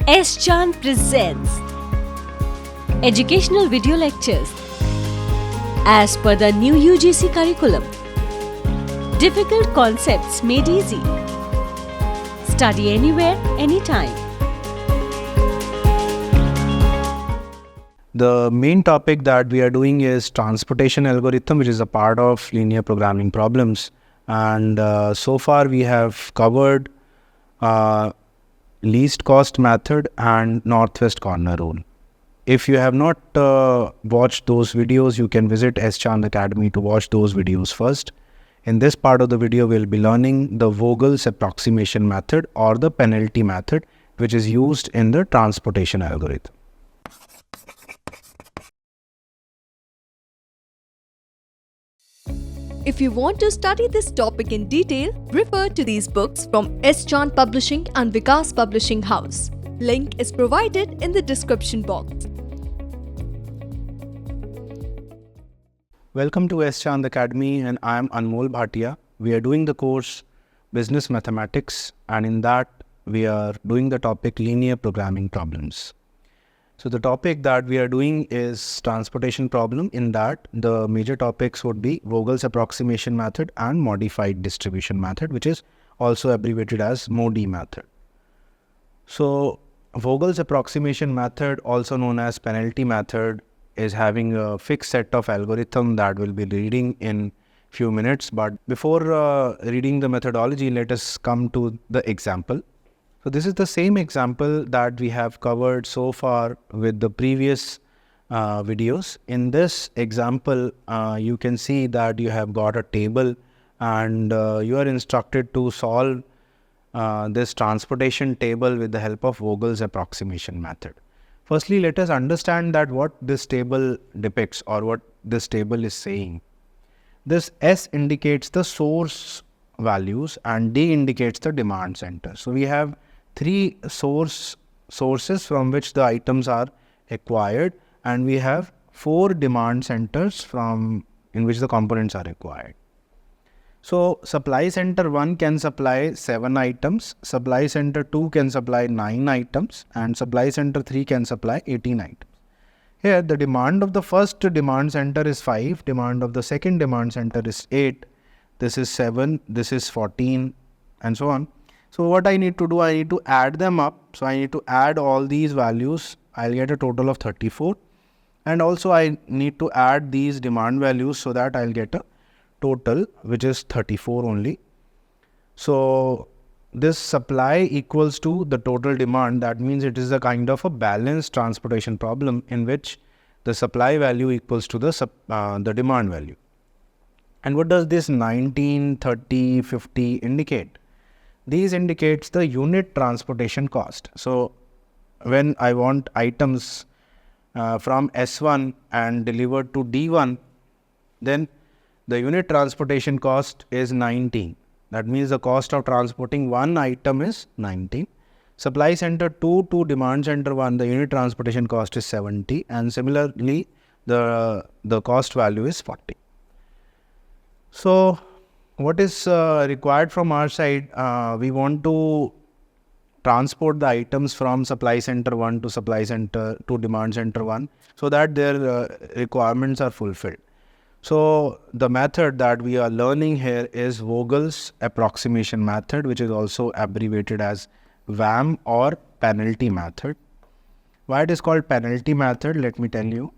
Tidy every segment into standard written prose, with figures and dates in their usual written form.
S. Chan presents Educational Video Lectures as per the new UGC curriculum. Difficult concepts made easy. Study anywhere, anytime. The main topic that we are doing is transportation algorithm, which is a part of linear programming problems. And so far we have covered least cost method and northwest corner rule. If you have not watched those videos, you can visit S. Chan Academy to watch those videos first. In this part of the video, we'll be learning the Vogel's approximation method or the penalty method, which is used in the transportation algorithm. If you want to study this topic in detail, refer to these books from S. Chan Publishing and Vikas Publishing House. Link is provided in the description box. Welcome to S. Chan Academy, and I am Anmol Bhatia. We are doing the course Business Mathematics, and in that we are doing the topic linear programming problems. So the topic that we are doing is transportation problem. In that, the major topics would be Vogel's approximation method and modified distribution method, which is also abbreviated as MODI method. So Vogel's approximation method, also known as penalty method, is having a fixed set of algorithm that we'll be reading in few minutes. But before reading the methodology, let us come to the example. So this is the same example that we have covered so far with the previous videos. In this example, you can see that you have got a table and you are instructed to solve this transportation table with the help of Vogel's approximation method. Firstly, let us understand that what this table depicts or what this table is saying. This S indicates the source values and D indicates the demand center. So we have three sources from which the items are acquired, and we have four demand centers in which the components are acquired. So supply center 1 can supply 7 items, supply center 2 can supply 9 items, and supply center 3 can supply 18 items. Here the demand of the first demand center is 5, demand of the second demand center is 8, this is 7, this is 14, and so on. So what I need to do, I need to add them up. So I need to add all these values. I'll get a total of 34. And also I need to add these demand values so that I'll get a total which is 34 only. So this supply equals to the total demand. That means it is a kind of a balanced transportation problem in which the supply value equals to the demand value. And what does this 19, 30, 50 indicate? These indicates the unit transportation cost. So when I want items from S1 and delivered to D1, then the unit transportation cost is 19. That means the cost of transporting one item is 19. Supply center 2 to demand center 1, the unit transportation cost is 70, and similarly the cost value is 40. So what is required from our side? We want to transport the items from supply center 1 to supply center to demand center 1 so that their requirements are fulfilled. So the method that we are learning here is Vogel's approximation method, which is also abbreviated as VAM or penalty method. Why it is called penalty method? Let me tell you.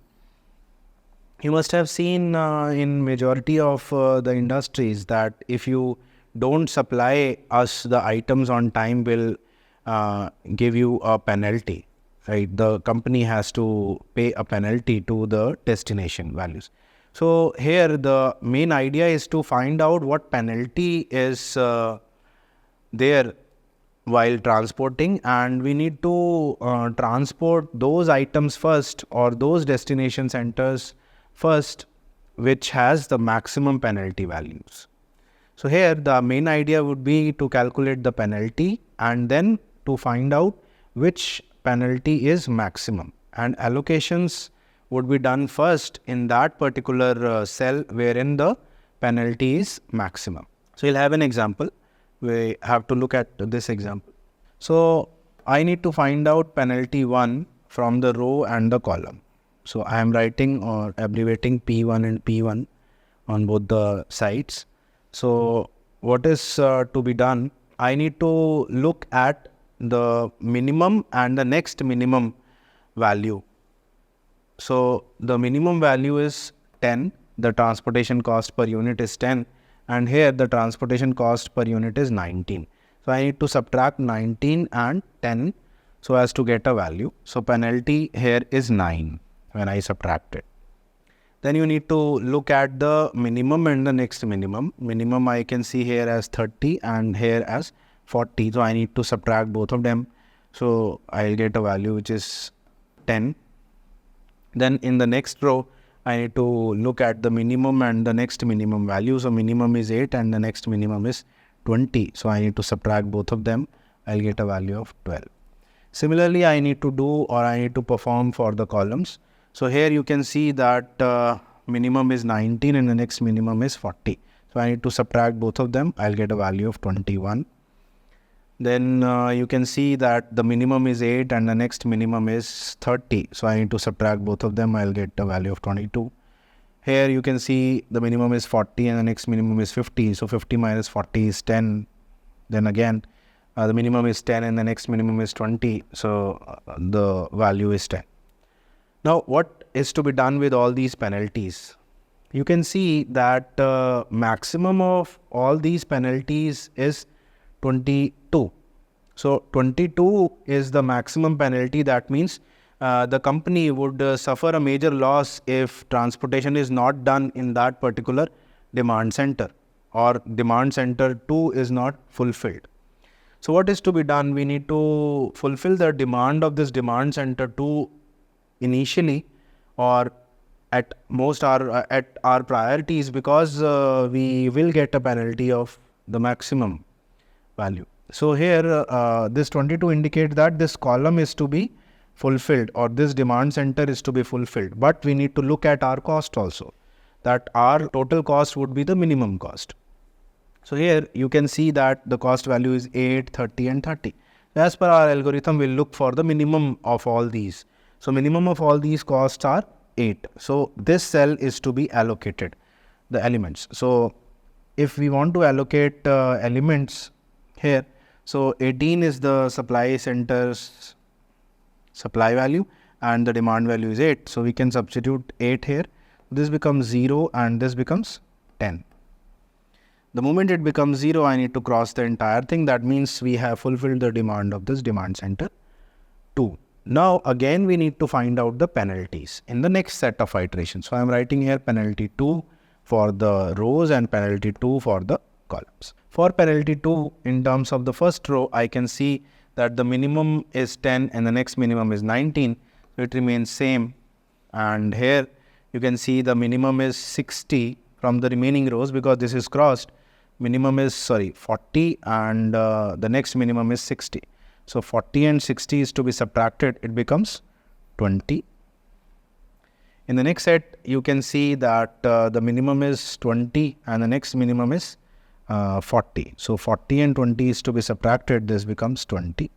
You must have seen in majority of the industries that if you don't supply us the items on time, will give you a penalty, right? The company has to pay a penalty to the destination values. So here the main idea is to find out what penalty is there while transporting, and we need to transport those items first or those destination centers first which has the maximum penalty values. So here the main idea would be to calculate the penalty and then to find out which penalty is maximum, and allocations would be done first in that particular cell wherein the penalty is maximum. So you'll have an example. We have to look at this example. So I need to find out penalty 1 from the row and the column. So I am writing or abbreviating P1 and P1 on both the sides. So what is to be done? I need to look at the minimum and the next minimum value. So the minimum value is 10, the transportation cost per unit is 10, and here the transportation cost per unit is 19. So I need to subtract 19 and 10 so as to get a value. So penalty here is 9 when I subtract it. Then you need to look at the minimum and the next minimum. Minimum I can see here as 30 and here as 40. So I need to subtract both of them. So I'll get a value which is 10. Then in the next row, I need to look at the minimum and the next minimum value. So minimum is 8 and the next minimum is 20. So I need to subtract both of them. I'll get a value of 12. Similarly, I need to do or I need to perform for the columns. So here you can see that minimum is 19 and the next minimum is 40. So I need to subtract both of them. I'll get a value of 21. Then you can see that the minimum is 8 and the next minimum is 30. So I need to subtract both of them. I'll get a value of 22. Here you can see the minimum is 40 and the next minimum is 50. So 50 minus 40 is 10. Then again, the minimum is 10 and the next minimum is 20. So the value is 10. Now, what is to be done with all these penalties? You can see that maximum of all these penalties is 22. So 22 is the maximum penalty. That means the company would suffer a major loss if transportation is not done in that particular demand center or demand center 2 is not fulfilled. So what is to be done? We need to fulfill the demand of this demand center 2 initially or at most at our priorities, because we will get a penalty of the maximum value. So here this 22 indicates that this column is to be fulfilled or this demand center is to be fulfilled, but we need to look at our cost also, that our total cost would be the minimum cost. So here you can see that the cost value is 8, 30 and 30. As per our algorithm, we'll look for the minimum of all these. So minimum of all these costs are 8. So this cell is to be allocated, the elements. So if we want to allocate elements here, so 18 is the supply center's supply value and the demand value is 8. So we can substitute 8 here. This becomes 0 and this becomes 10. The moment it becomes 0, I need to cross the entire thing. That means we have fulfilled the demand of this demand center 2. Now again we need to find out the penalties in the next set of iterations. So I am writing here penalty 2 for the rows and penalty 2 for the columns. For penalty 2, in terms of the first row, I can see that the minimum is 10 and the next minimum is 19. So it remains same. And here you can see the minimum is 60 from the remaining rows because this is crossed. Minimum is 40 and the next minimum is 60. So 40 and 60 is to be subtracted. It becomes 20. In the next set, you can see that the minimum is 20 and the next minimum is 40. So 40 and 20 is to be subtracted. This becomes 20.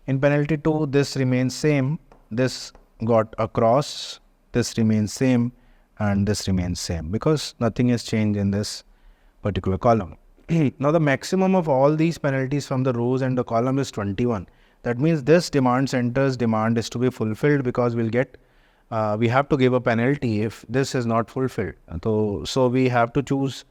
In penalty 2, this remains same. This got across. This remains same and this remains same because nothing has changed in this particular column. Now the maximum of all these penalties from the rows and the column is 21. That means this demand center's demand is to be fulfilled because we'll get, we have to give a penalty if this is not fulfilled. So we have to choose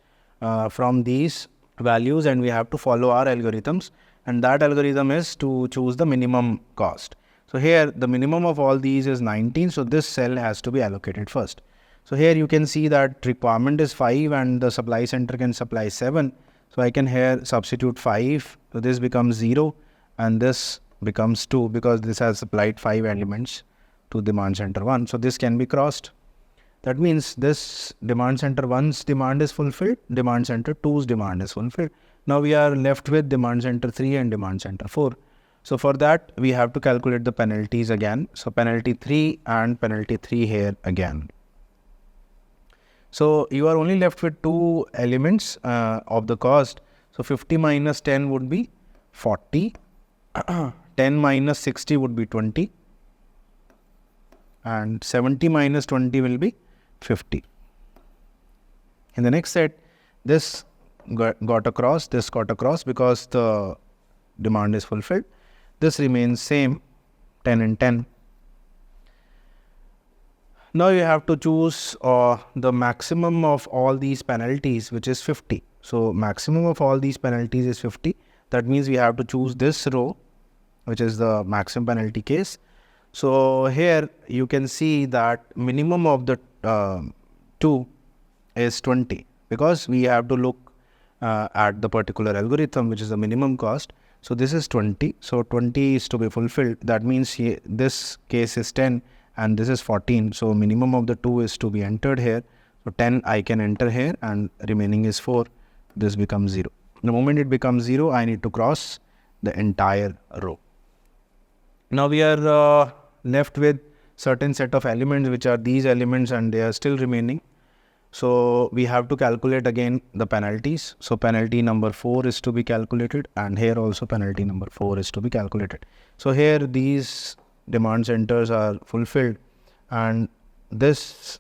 from these values and we have to follow our algorithms, and that algorithm is to choose the minimum cost. So here the minimum of all these is 19. So this cell has to be allocated first. So here you can see that requirement is 5 and the supply center can supply 7. So I can here substitute 5. So this becomes 0 and this becomes 2 because this has supplied 5 elements to demand center 1. So this can be crossed. That means this demand center 1's demand is fulfilled, demand center 2's demand is fulfilled. Now we are left with demand center 3 and demand center 4. So for that we have to calculate the penalties again. So penalty 3 and penalty 3 here again. So you are only left with 2 elements of the cost. So 50 minus 10 would be 40. 10 minus 60 would be 20. And 70 minus 20 will be 50. In the next set, this got across, this got across because the demand is fulfilled. This remains same, 10 and 10. Now you have to choose the maximum of all these penalties, which is 50. So maximum of all these penalties is 50. That means we have to choose this row, which is the maximum penalty case. So here you can see that minimum of the 2 is 20, because we have to look at the particular algorithm, which is the minimum cost. So this is 20. So 20 is to be fulfilled. That means this case is 10 and this is 14. So minimum of the 2 is to be entered here. So 10 I can enter here and remaining is 4. This becomes 0. The moment it becomes 0, I need to cross the entire row. Now we are left with certain set of elements, which are these elements, and they are still remaining. So we have to calculate again the penalties. So penalty number 4 is to be calculated, and here also penalty number 4 is to be calculated. So here these demand centers are fulfilled and this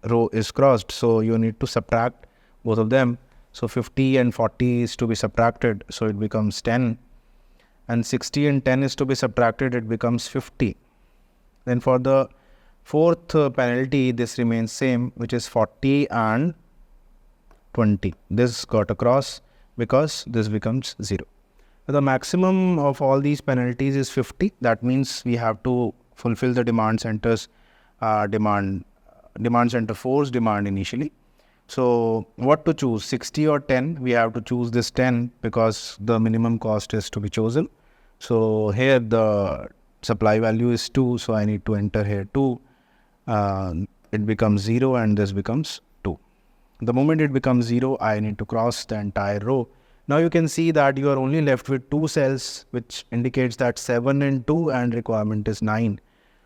row is crossed. So you need to subtract both of them. So 50 and 40 is to be subtracted. So it becomes 10. And 60 and 10 is to be subtracted. It becomes 50. Then for the fourth penalty, this remains same, which is 40 and 20. This got across because this becomes 0. The maximum of all these penalties is 50. That means we have to fulfill the demand center's demand center 4's demand initially. So what to choose, 60 or 10? We have to choose this 10 because the minimum cost is to be chosen. So here the supply value is 2. So I need to enter here 2. It becomes 0 and this becomes 2. The moment it becomes 0, I need to cross the entire row. Now you can see that you are only left with 2 cells, which indicates that 7 and 2 and requirement is 9.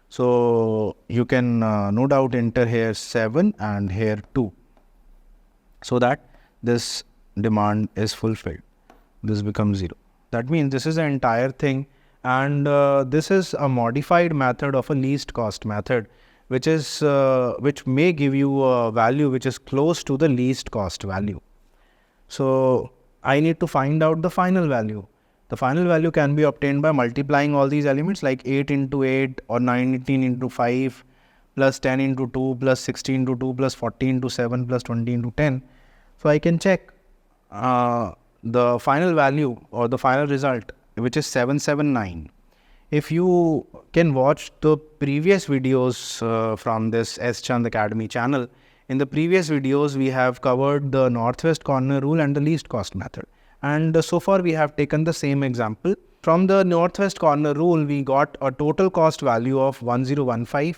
So you can no doubt enter here 7 and here 2, so that this demand is fulfilled. This becomes 0. That means this is the entire thing, and this is a modified method of a least cost method, which may give you a value which is close to the least cost value. So I need to find out the final value. The final value can be obtained by multiplying all these elements, like 8 into 8 or 19 into 5 plus 10 into 2 plus 16 into 2 plus 40 into 7 plus 20 into 10. So I can check the final value or the final result, which is 779. If you can watch the previous videos from this S. Chand Academy channel, in the previous videos we have covered the northwest corner rule and the least cost method. And so far we have taken the same example. From the northwest corner rule, we got a total cost value of 1015.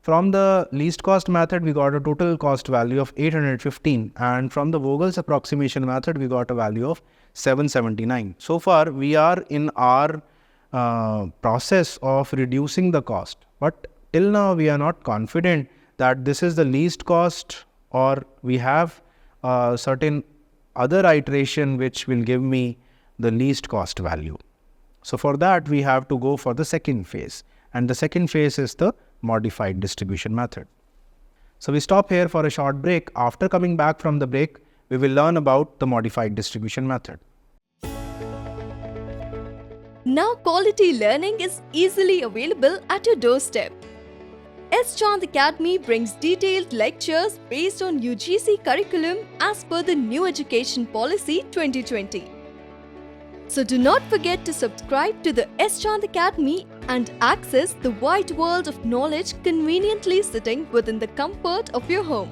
From the least cost method, we got a total cost value of 815. And from the Vogel's approximation method, we got a value of 779. So far, we are in our process of reducing the cost. But till now, we are not confident that this is the least cost, or we have certain other iteration which will give me the least cost value. So for that, we have to go for the second phase. And the second phase is the modified distribution method. So we stop here for a short break. After coming back from the break, we will learn about the modified distribution method. Now quality learning is easily available at your doorstep. S. Chand Academy brings detailed lectures based on UGC curriculum as per the New Education Policy 2020. So do not forget to subscribe to the S. Chand Academy and access the wide world of knowledge conveniently sitting within the comfort of your home.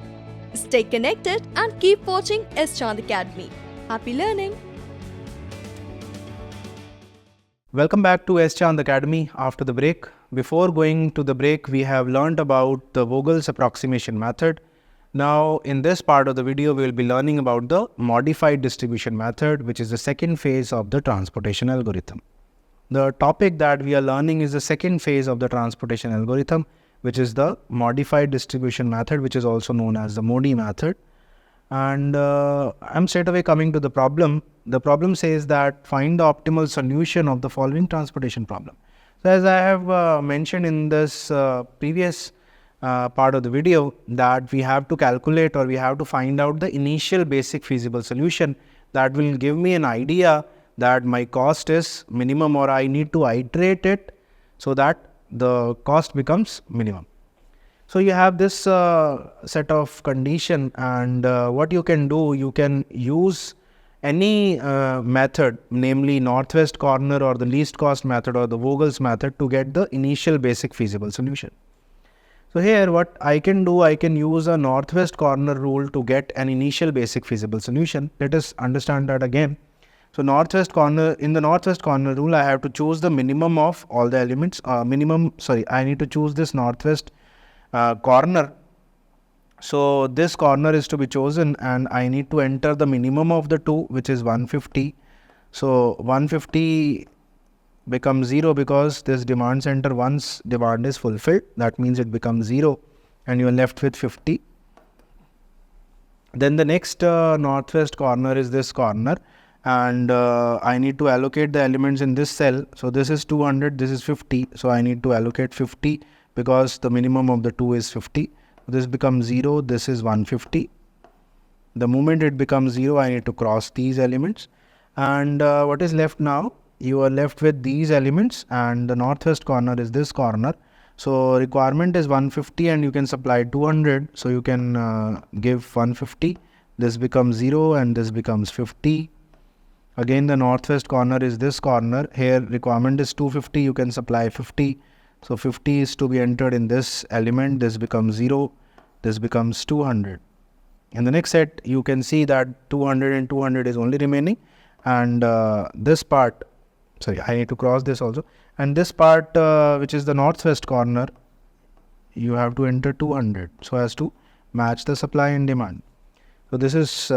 Stay connected and keep watching S. Chand Academy. Happy learning! Welcome back to S. Chand Academy after the break. Before going to the break, we have learned about the Vogel's approximation method. Now, in this part of the video, we will be learning about the modified distribution method, which is the second phase of the transportation algorithm. The topic that we are learning is the second phase of the transportation algorithm, which is the modified distribution method, which is also known as the MODI method. And I'm straight away coming to the problem. The problem says that find the optimal solution of the following transportation problem. So as I have mentioned in this previous part of the video, that we have to calculate or we have to find out the initial basic feasible solution that will give me an idea that my cost is minimum, or I need to iterate it so that the cost becomes minimum. So you have this set of condition, and what you can do, you can use any method, namely northwest corner or the least cost method or the Vogel's method, to get the initial basic feasible solution. So here what I can do, I can use a northwest corner rule to get an initial basic feasible solution. Let us understand that again. So in the northwest corner rule, I have to choose the minimum of all the elements. I need to choose this northwest corner. So this corner is to be chosen, and I need to enter the minimum of the two, which is 150. So 150 becomes 0 because this demand center, once demand is fulfilled, that means it becomes 0 and you are left with 50. Then the next northwest corner is this corner, and I need to allocate the elements in this cell. So this is 200, this is 50. So I need to allocate 50 because the minimum of the two is 50. This becomes 0, this is 150. The moment it becomes 0, I need to cross these elements. And what is left now? You are left with these elements, and the northwest corner is this corner. So requirement is 150 and you can supply 200. So you can give 150. This becomes 0 and this becomes 50. Again, the northwest corner is this corner. Here requirement is 250, you can supply 50. So 50 is to be entered in this element. This becomes 0, this becomes 200. In the next set, you can see that 200 and 200 is only remaining. And this part, I need to cross this also. And this part, which is the northwest corner, you have to enter 200 so as to match the supply and demand. So this is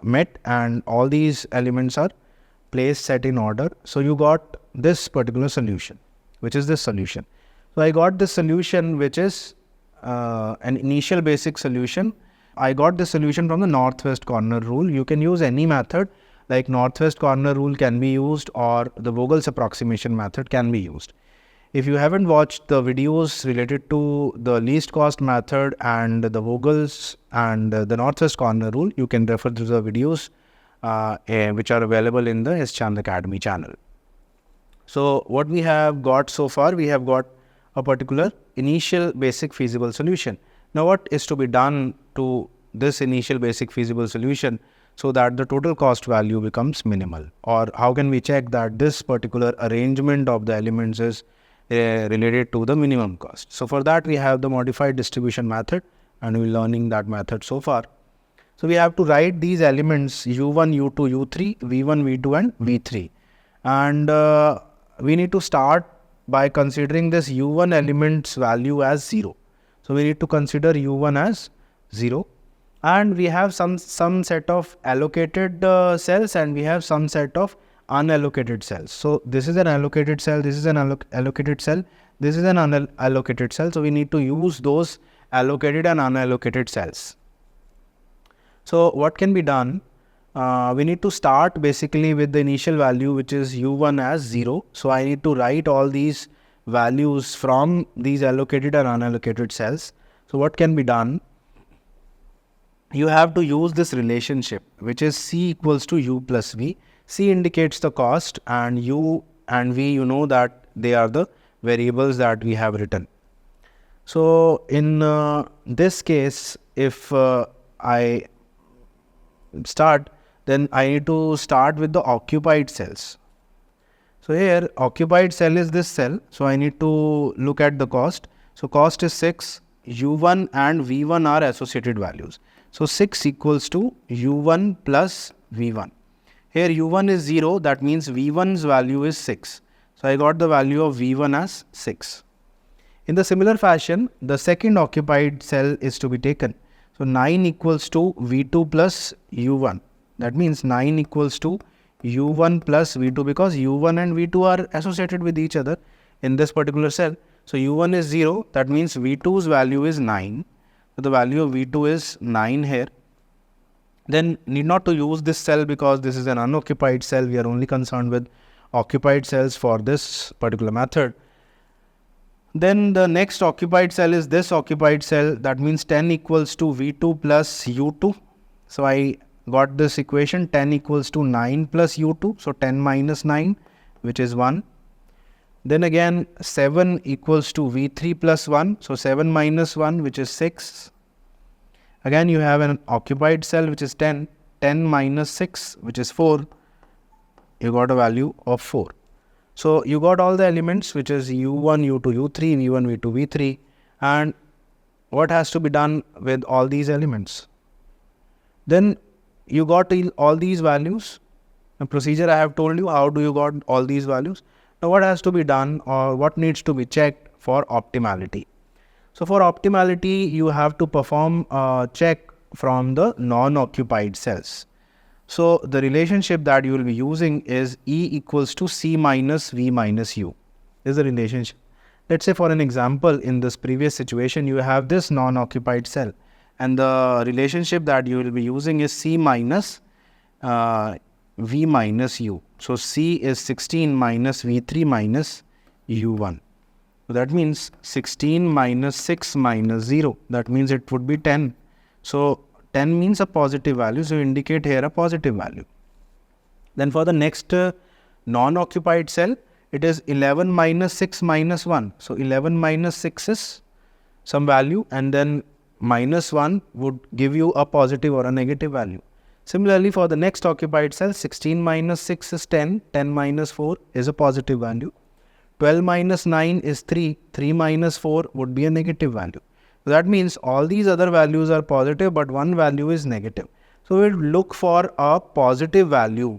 met, and all these elements are placed set in order. So you got this particular solution, which is this solution. So I got this solution, which is an initial basic solution. I got the solution from the northwest corner rule. You can use any method, like northwest corner rule can be used, or the Vogel's approximation method can be used. If you haven't watched the videos related to the least cost method and the Vogel's and the northwest corner rule, you can refer to the videos which are available in the S. Chand Academy channel. So what we have got so far, we have got a particular initial basic feasible solution. Now what is to be done to this initial basic feasible solution so that the total cost value becomes minimal? Or how can we check that this particular arrangement of the elements is related to the minimum cost? So for that we have the modified distribution method, and we're learning that method so far. So we have to write these elements U1, U2, U3, V1, V2 and V3. And we need to start by considering this U1 element's value as 0. So we need to consider U1 as 0. And we have some set of allocated cells, and we have some set of unallocated cells. So this is an allocated cell, this is an allocated cell, this is an unallocated cell. So we need to use those allocated and unallocated cells. So what can be done? We need to start basically with the initial value, which is U1 as 0. So I need to write all these values from these allocated and unallocated cells. So what can be done? You have to use this relationship, which is C equals to U plus V. C indicates the cost, and U and V, you know that they are the variables that we have written. So in this case, if I start, then I need to start with the occupied cells. So here occupied cell is this cell. So I need to look at the cost. So cost is 6. U1 and V1 are associated values. So 6 equals to U1 plus V1. Here U1 is 0. That means V1's value is 6. So I got the value of V1 as 6. In the similar fashion, the second occupied cell is to be taken. So 9 equals to V2 plus U1. That means 9 equals to U1 plus V2, because U1 and V2 are associated with each other in this particular cell. So U1 is 0. That means V2's value is 9. So the value of V2 is 9 here. Then need not to use this cell because this is an unoccupied cell. We are only concerned with occupied cells for this particular method. Then the next occupied cell is this occupied cell. That means 10 equals to V2 plus U2. So I got this equation, 10 equals to 9 plus U2. So 10 minus 9, which is 1. Then again 7 equals to V3 plus 1. So 7 minus 1, which is 6. Again you have an occupied cell which is 10. 10 minus 6, which is 4. You got a value of 4. So you got all the elements, which is U1, U2, U3, V1, V2, V3. And what has to be done with all these elements? Then you got all these values. The procedure I have told you, how do you got all these values? Now what has to be done, or what needs to be checked for optimality? So for optimality, you have to perform a check from the non-occupied cells. So the relationship that you will be using is E equals to C minus V minus U. This is the relationship. Let's say for an example, in this previous situation, you have this non-occupied cell. And the relationship that you will be using is C minus V minus U. So C is 16 minus V3 minus U1. So that means 16 minus 6 minus 0. That means it would be 10. So 10 means a positive value. So you indicate here a positive value. Then for the next non-occupied cell, it is 11 minus 6 minus 1. So 11 minus 6 is some value, and then minus 1 would give you a positive or a negative value. Similarly, for the next occupied cell, 16 minus 6 is 10. 10 minus 4 is a positive value. 12 minus 9 is 3. 3 minus 4 would be a negative value. So that means all these other values are positive, but one value is negative. So we'll look for a positive value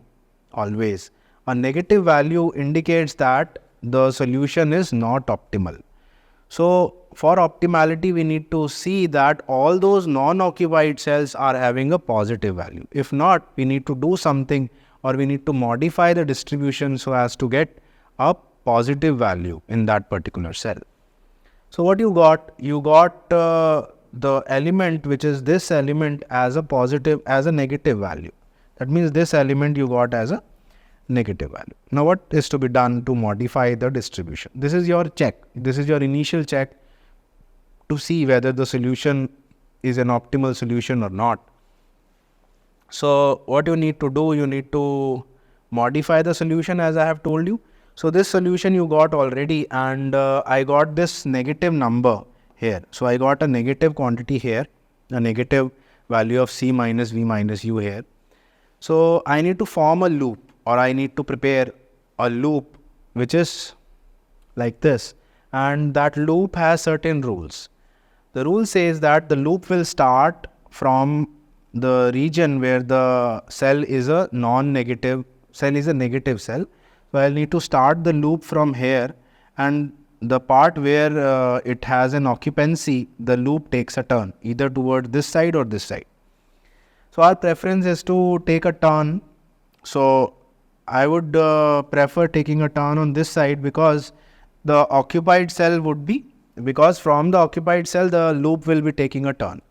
always. A negative value indicates that the solution is not optimal. So for optimality, we need to see that all those non-occupied cells are having a positive value. If not, we need to do something, or we need to modify the distribution so as to get a positive value in that particular cell. So what you got? You got the element, which is this element, as a positive, as a negative value. That means this element you got as a negative value. Now what is to be done to modify the distribution? This is your check. This is your initial check to see whether the solution is an optimal solution or not. So what you need to do, you need to modify the solution as I have told you. So this solution you got already, and I got this negative number here. So I got a negative quantity here, a negative value of C minus V minus U here. So I need to form a loop, or I need to prepare a loop which is like this, and that loop has certain rules. The rule says that the loop will start from the region where the cell is a non-negative, cell is a negative cell. So I'll need to start the loop from here, and the part where it has an occupancy, the loop takes a turn either towards this side or this side. So our preference is to take a turn. So I would prefer taking a turn on this side, because the occupied cell would be, because from the occupied cell the loop will be taking a turn.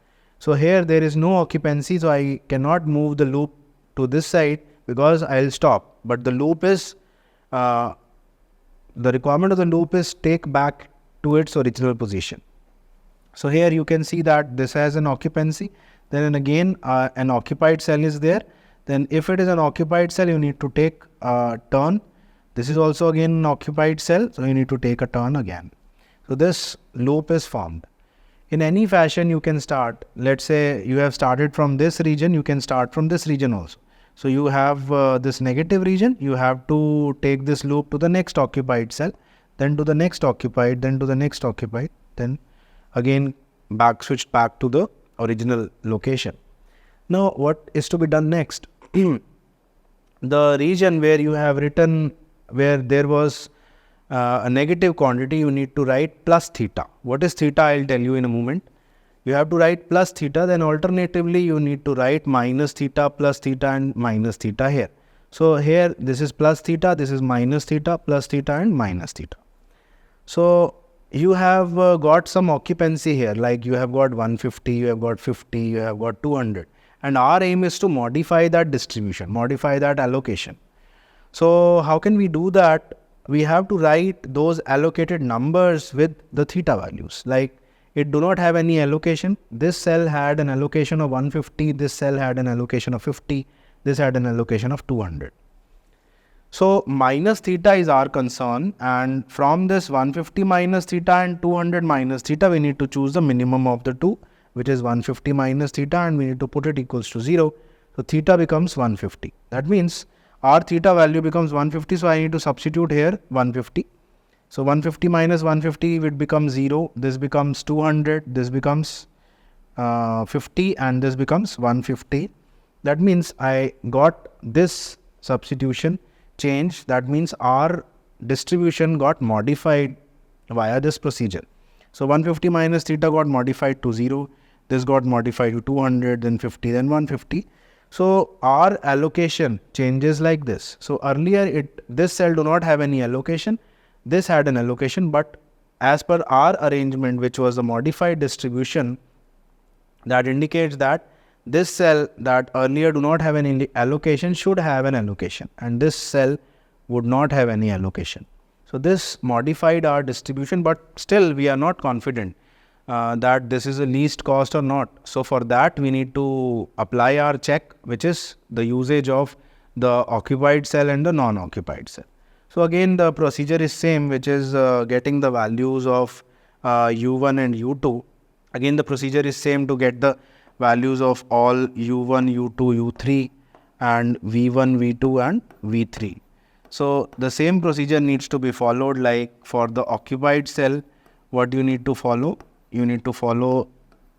So here there is no occupancy, so I cannot move the loop to this side because I'll stop. But the loop is the requirement of the loop is take back to its original position. So here you can see that this has an occupancy. Then again an occupied cell is there. Then if it is an occupied cell, you need to take a turn. This is also again an occupied cell, so you need to take a turn again. So this loop is formed. In any fashion you can start. Let's say you have started from this region, you can start from this region also. So you have this negative region, you have to take this loop to the next occupied cell, then to the next occupied, then to the next occupied, then again switched back to the original location. Now what is to be done next? The region where you have written, where there was a negative quantity, you need to write plus theta. What is theta? I'll tell you in a moment. You have to write plus theta, then alternatively you need to write minus theta, plus theta and minus theta here. So here this is plus theta, this is minus theta, plus theta and minus theta. So you have got some occupancy here, like you have got 150, you have got 50, you have got 200. And our aim is to modify that distribution, modify that allocation. So how can we do that? we have to write those allocated numbers with the theta values. Like it do not have any allocation. This cell had an allocation of 150, this cell had an allocation of 50, this had an allocation of 200. So minus theta is our concern, and from this 150 minus theta and 200 minus theta, we need to choose the minimum of the two, which is 150 minus theta, and we need to put it equals to 0. So theta becomes 150. That means our theta value becomes 150, so I need to substitute here 150. So 150 minus 150 will become 0, this becomes 200, this becomes 50, and this becomes 150. That means I got this substitution change. That means our distribution got modified via this procedure. So 150 minus theta got modified to 0, this got modified to 200, then 50, then 150. So our allocation changes like this. So earlier this cell do not have any allocation, this had an allocation, but as per our arrangement, which was a modified distribution, that indicates that this cell that earlier do not have any allocation should have an allocation, and this cell would not have any allocation. So this modified our distribution, but still we are not confident that this is the least cost or not. So for that we need to apply our check, which is the usage of the occupied cell and the non-occupied cell. So again the procedure is same, which is getting the values of U1 and U2. Again the procedure is same to get the values of all U1, U2, U3 and V1, V2 and V3. So the same procedure needs to be followed. Like for the occupied cell, what you need to follow? You need to follow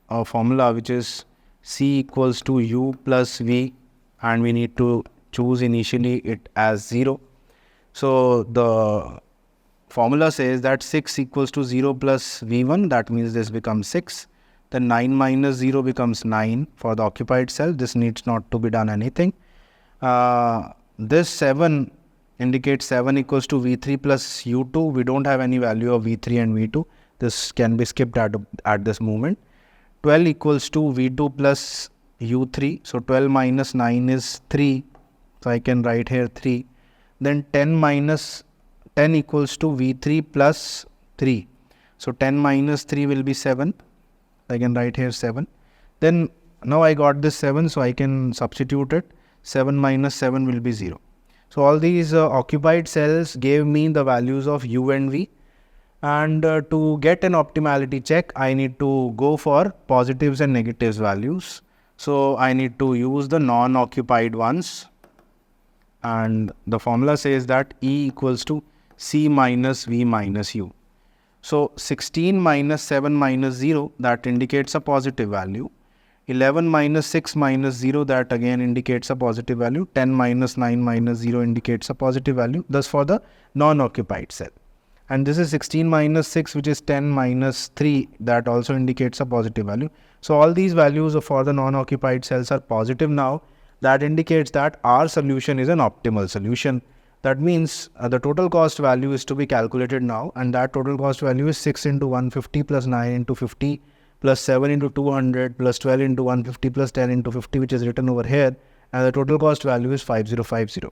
a formula which is C equals to U plus V, and we need to choose initially it as 0. So the formula says that 6 equals to 0 plus V1, that means this becomes 6. Then 9 minus 0 becomes 9 for the occupied cell. This needs not to be done anything. This 7 indicates 7 equals to V3 plus U2. We don't have any value of V3 and V2. This can be skipped at this moment. 12 equals to V2 plus U3. So 12 minus 9 is 3. So I can write here 3. Then 10 equals to V3 plus 3. So 10 minus 3 will be 7. I can write here 7. Then now I got this 7, so I can substitute it. 7 minus 7 will be 0. So all these occupied cells gave me the values of U and V. And to get an optimality check, I need to go for positives and negatives values. So I need to use the non-occupied ones. And the formula says that E equals to C minus V minus U. So 16 minus 7 minus 0, that indicates a positive value. 11 minus 6 minus 0, that again indicates a positive value. 10 minus 9 minus 0 indicates a positive value. Thus for the non-occupied cell. And this is 16 minus 6, which is 10 minus 3, that also indicates a positive value. So all these values for the non-occupied cells are positive now. That indicates that our solution is an optimal solution. That means the total cost value is to be calculated now, and that total cost value is 6 into 150 plus 9 into 50 plus 7 into 200 plus 12 into 150 plus 10 into 50, which is written over here, and the total cost value is 5050,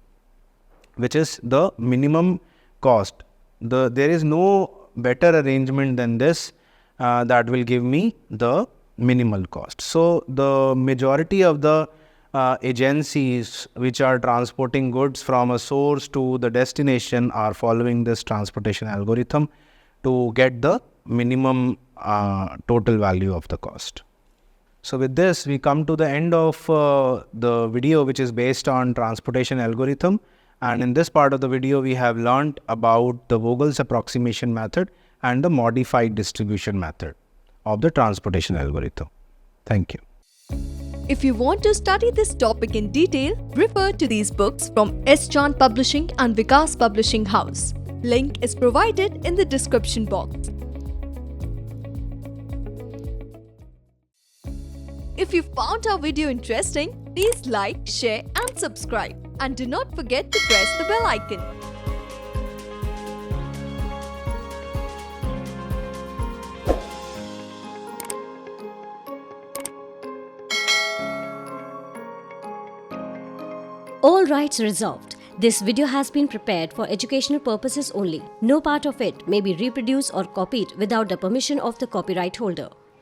which is the minimum cost. There is no better arrangement than this that will give me the minimal cost. So the majority of the agencies which are transporting goods from a source to the destination are following this transportation algorithm to get the minimum total value of the cost. So with this, we come to the end of the video, which is based on transportation algorithm. And in this part of the video, we have learnt about the Vogel's approximation method and the modified distribution method of the transportation algorithm. Thank you. If you want to study this topic in detail, refer to these books from S. Chand Publishing and Vikas Publishing House. Link is provided in the description box. If you found our video interesting, please like, share and subscribe. And do not forget to press the bell icon. All rights reserved. This video has been prepared for educational purposes only. No part of it may be reproduced or copied without the permission of the copyright holder.